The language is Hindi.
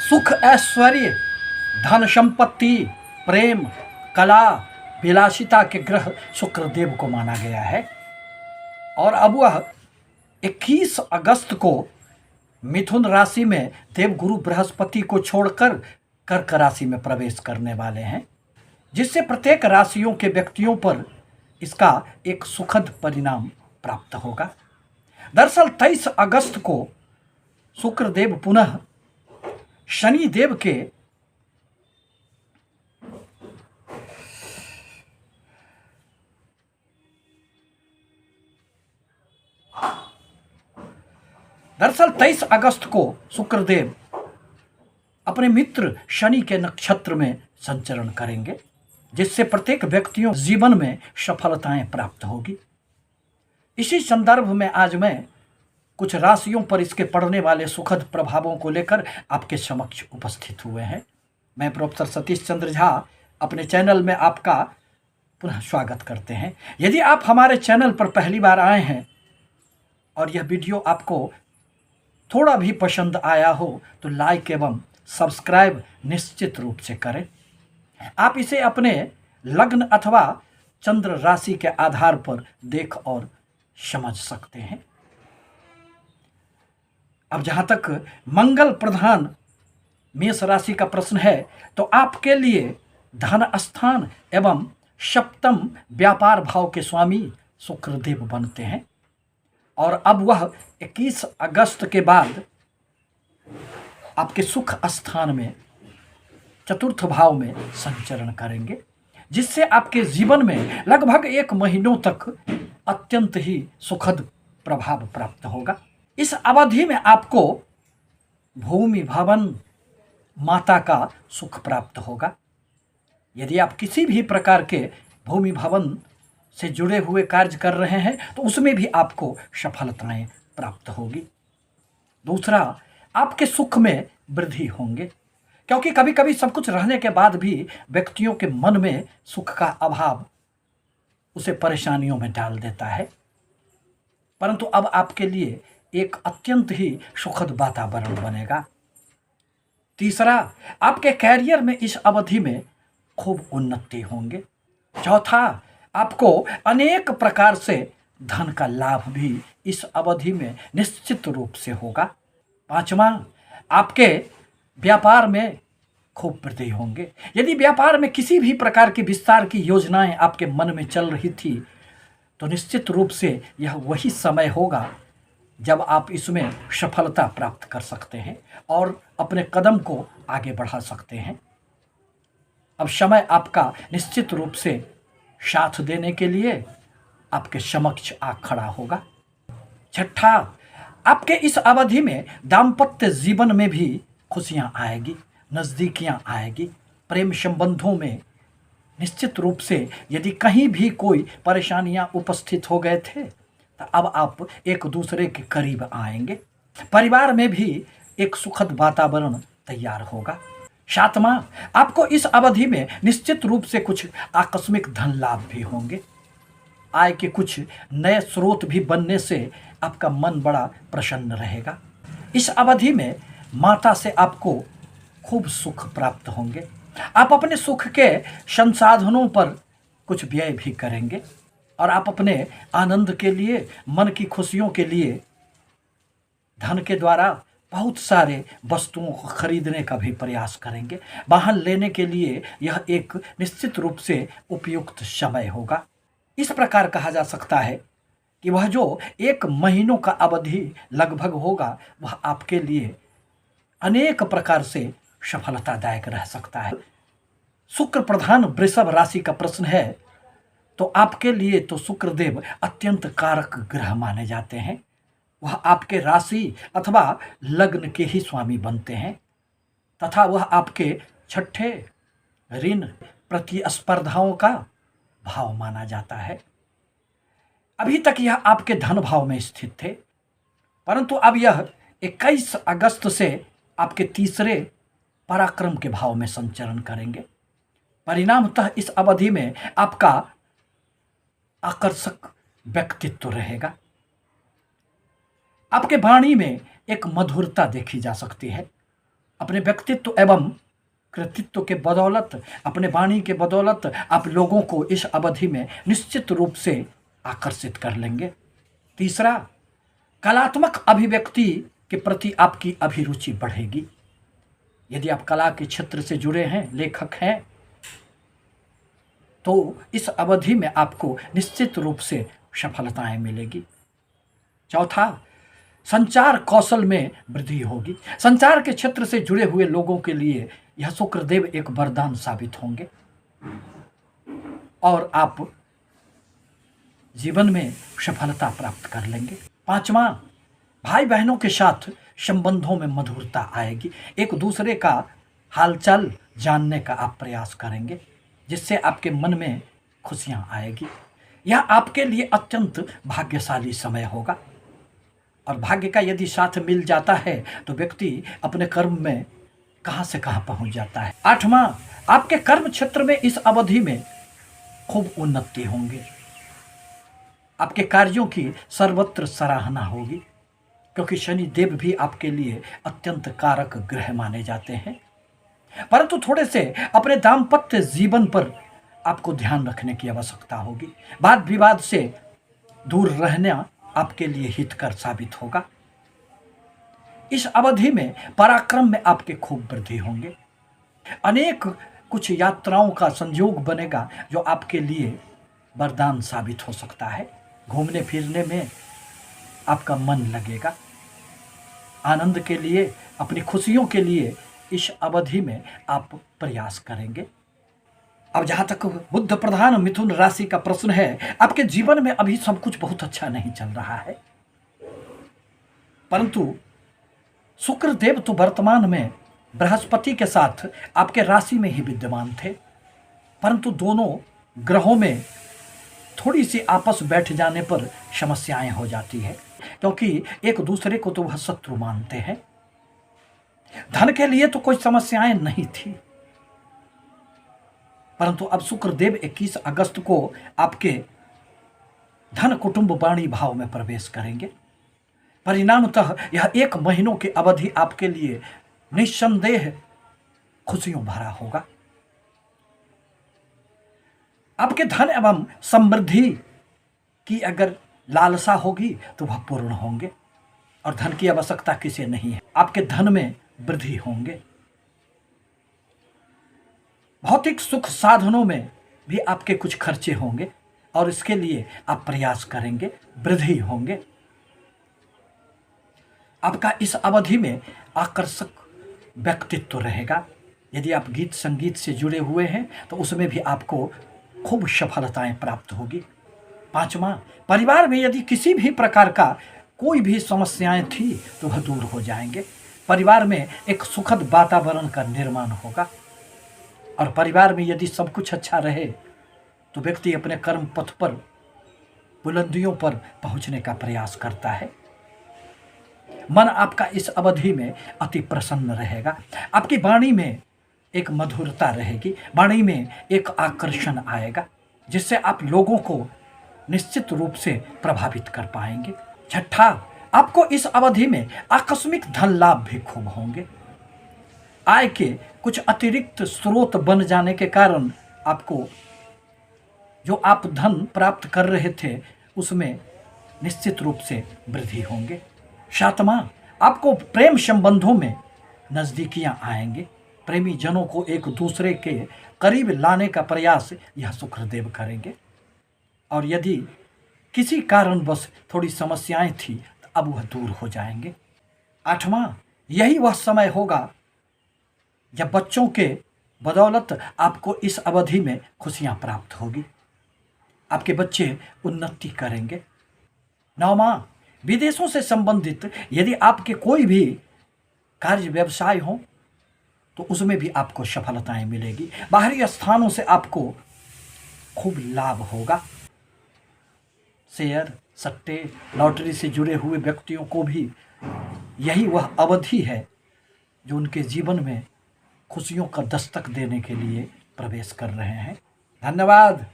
सुख, ऐश्वर्य, धन संपत्ति, प्रेम, कला, विलासिता के ग्रह शुक्रदेव को माना गया है। और अब वह 21 अगस्त को मिथुन राशि में देवगुरु बृहस्पति को छोड़कर कर्क राशि में प्रवेश करने वाले हैं, जिससे प्रत्येक राशियों के व्यक्तियों पर इसका एक सुखद परिणाम प्राप्त होगा। दरअसल 23 अगस्त को शुक्रदेव पुनः शनि देव के दरअसल 23 अगस्त को शुक्रदेव अपने मित्र शनि के नक्षत्र में संचरण करेंगे, जिससे प्रत्येक व्यक्तियों जीवन में सफलताएं प्राप्त होगी। इसी संदर्भ में आज मैं कुछ राशियों पर इसके पड़ने वाले सुखद प्रभावों को लेकर आपके समक्ष उपस्थित हुए हैं। मैं प्रोफेसर सतीश चंद्र झा अपने चैनल में आपका पुनः स्वागत करते हैं। यदि आप हमारे चैनल पर पहली बार आए हैं और यह वीडियो आपको थोड़ा भी पसंद आया हो तो लाइक एवं सब्सक्राइब निश्चित रूप से करें। आप इसे अपने लग्न अथवा चंद्र राशि के आधार पर देख और समझ सकते हैं। अब जहां तक मंगल प्रधान मेष राशि का प्रश्न है, तो आपके लिए धन स्थान एवं सप्तम व्यापार भाव के स्वामी शुक्रदेव बनते हैं। और अब वह 21 अगस्त के बाद आपके सुख स्थान में चतुर्थ भाव में संचरण करेंगे, जिससे आपके जीवन में लगभग 1 महीनों तक अत्यंत ही सुखद प्रभाव प्राप्त होगा। इस अवधि में आपको भूमि, भवन, माता का सुख प्राप्त होगा। यदि आप किसी भी प्रकार के भूमि भवन से जुड़े हुए कार्य कर रहे हैं तो उसमें भी आपको सफलताएं प्राप्त होगी। दूसरा, आपके सुख में वृद्धि होंगे, क्योंकि कभी कभी सब कुछ रहने के बाद भी व्यक्तियों के मन में सुख का अभाव उसे परेशानियों में डाल देता है, परंतु अब आपके लिए एक अत्यंत ही सुखद वातावरण बनेगा। तीसरा, आपके कैरियर में इस अवधि में खूब उन्नति होंगे। चौथा, आपको अनेक प्रकार से धन का लाभ भी इस अवधि में निश्चित रूप से होगा। पांचवा, आपके व्यापार में खूब वृद्धि होंगे। यदि व्यापार में किसी भी प्रकार की विस्तार की योजनाएं आपके मन में चल रही थी तो निश्चित रूप से यह वही समय होगा जब आप इसमें सफलता प्राप्त कर सकते हैं और अपने कदम को आगे बढ़ा सकते हैं। अब समय आपका निश्चित रूप से साथ देने के लिए आपके समक्ष आ खड़ा होगा। छठा, आपके इस अवधि में दाम्पत्य जीवन में भी खुशियां आएगी, नज़दीकियां आएगी। प्रेम संबंधों में निश्चित रूप से यदि कहीं भी कोई परेशानियां उपस्थित हो गए थे तो अब आप एक दूसरे के करीब आएंगे। परिवार में भी एक सुखद वातावरण तैयार होगा। सातवां, आपको इस अवधि में निश्चित रूप से कुछ आकस्मिक धन लाभ भी होंगे। आय के कुछ नए स्रोत भी बनने से आपका मन बड़ा प्रसन्न रहेगा। इस अवधि में माता से आपको खूब सुख प्राप्त होंगे। आप अपने सुख के संसाधनों पर कुछ व्यय भी करेंगे और आप अपने आनंद के लिए, मन की खुशियों के लिए धन के द्वारा बहुत सारे वस्तुओं को खरीदने का भी प्रयास करेंगे। वाहन लेने के लिए यह एक निश्चित रूप से उपयुक्त समय होगा। इस प्रकार कहा जा सकता है कि वह जो 1 महीनों का अवधि लगभग होगा वह आपके लिए अनेक प्रकार से सफलतादायक रह सकता है। शुक्र प्रधान वृषभ राशि का प्रश्न है, तो आपके लिए तो शुक्रदेव अत्यंत कारक ग्रह माने जाते हैं। वह आपके राशि अथवा लग्न के ही स्वामी बनते हैं तथा वह आपके छठे ऋण प्रतिस्पर्धाओं का भाव माना जाता है। अभी तक यह आपके धन भाव में स्थित थे, परंतु अब यह 21 अगस्त से आपके तीसरे पराक्रम के भाव में संचरण करेंगे। परिणामतः इस अवधि में आपका आकर्षक व्यक्तित्व रहेगा। आपके वाणी में एक मधुरता देखी जा सकती है अपने व्यक्तित्व एवं कृतित्व के बदौलत, अपने वाणी के बदौलत आप लोगों को इस अवधि में निश्चित रूप से आकर्षित कर लेंगे। तीसरा, कलात्मक अभिव्यक्ति के प्रति आपकी अभिरुचि बढ़ेगी। यदि आप कला के क्षेत्र से जुड़े हैं, लेखक हैं, तो इस अवधि में आपको निश्चित रूप से सफलताएं मिलेगी। चौथा, संचार कौशल में वृद्धि होगी। संचार के क्षेत्र से जुड़े हुए लोगों के लिए यह शुक्रदेव एक वरदान साबित होंगे और आप जीवन में सफलता प्राप्त कर लेंगे। पांचवा, भाई बहनों के साथ संबंधों में मधुरता आएगी। एक दूसरे का हालचाल जानने का आप प्रयास करेंगे, जिससे आपके मन में खुशियां आएगी। यह आपके लिए अत्यंत भाग्यशाली समय होगा और भाग्य का यदि साथ मिल जाता है तो व्यक्ति अपने कर्म में कहां से कहां पहुंच जाता है। आठवां, आपके कर्म क्षेत्र में इस अवधि में खूब उन्नति होंगे। आपके कार्यों की सर्वत्र सराहना होगी, क्योंकि शनि देव भी आपके लिए अत्यंत कारक ग्रह माने जाते हैं। परंतु थोड़े से अपने दाम्पत्य जीवन पर आपको ध्यान रखने की आवश्यकता होगी। वाद विवाद से दूर रहना आपके लिए हितकर साबित होगा। इस अवधि में पराक्रम में आपके खूब वृद्धि होंगे। अनेक कुछ यात्राओं का संयोग बनेगा जो आपके लिए वरदान साबित हो सकता है। घूमने फिरने में आपका मन लगेगा। आनंद के लिए, अपनी खुशियों के लिए इस अवधि में आप प्रयास करेंगे। अब जहाँ तक बुध प्रधान मिथुन राशि का प्रश्न है, आपके जीवन में अभी सब कुछ बहुत अच्छा नहीं चल रहा है, परंतु शुक्रदेव तो वर्तमान में बृहस्पति के साथ आपके राशि में ही विद्यमान थे, परंतु दोनों ग्रहों में थोड़ी सी आपस बैठ जाने पर समस्याएं हो जाती है, क्योंकि एक दूसरे को तो वह शत्रु मानते हैं। धन के लिए तो कोई समस्याएं नहीं थी, परंतु अब शुक्रदेव 21 अगस्त को आपके धन कुटुंब वाणी भाव में प्रवेश करेंगे। परिणामतः यह 1 महीनों की अवधि आपके लिए निस्संदेह खुशियों भरा होगा। आपके धन एवं समृद्धि की अगर लालसा होगी तो वह पूर्ण होंगे, और धन की आवश्यकता किसे नहीं है। आपके धन में वृद्धि होंगे। भौतिक सुख साधनों में भी आपके कुछ खर्चे होंगे और इसके लिए आप प्रयास करेंगे, वृद्धि होंगे। आपका इस अवधि में आकर्षक व्यक्तित्व रहेगा। यदि आप गीत संगीत से जुड़े हुए हैं तो उसमें भी आपको खूब सफलताएं प्राप्त होगी। पांचवा, परिवार में यदि किसी भी प्रकार का कोई भी समस्याएं थी तो वह दूर हो जाएंगे। परिवार में एक सुखद वातावरण का निर्माण होगा, और परिवार में यदि सब कुछ अच्छा रहे तो व्यक्ति अपने कर्म पथ पर बुलंदियों पर पहुंचने का प्रयास करता है। मन आपका इस अवधि में अति प्रसन्न रहेगा। आपकी वाणी में एक मधुरता रहेगी, वाणी में एक आकर्षण आएगा, जिससे आप लोगों को निश्चित रूप से प्रभावित कर पाएंगे। छठा, आपको इस अवधि में आकस्मिक धन लाभ भी खूब होंगे। आय के कुछ अतिरिक्त स्रोत बन जाने के कारण आपको जो आप धन प्राप्त कर रहे थे उसमें निश्चित रूप से वृद्धि होंगे। सातवां, आपको प्रेम संबंधों में नजदीकियां आएंगे। प्रेमी जनों को एक दूसरे के करीब लाने का प्रयास यह शुक्रदेव करेंगे, और यदि किसी कारणवश थोड़ी समस्याएं थी तो अब वह दूर हो जाएंगे। आठवां, यही वह समय होगा जब बच्चों के बदौलत आपको इस अवधि में खुशियां प्राप्त होगी। आपके बच्चे उन्नति करेंगे। नौवां, विदेशों से संबंधित यदि आपके कोई भी कार्य व्यवसाय हो तो उसमें भी आपको सफलताएं मिलेगी। बाहरी स्थानों से आपको खूब लाभ होगा। शेयर, सट्टे, लॉटरी से जुड़े हुए व्यक्तियों को भी यही वह अवधि है जो उनके जीवन में खुशियों का दस्तक देने के लिए प्रवेश कर रहे हैं। धन्यवाद।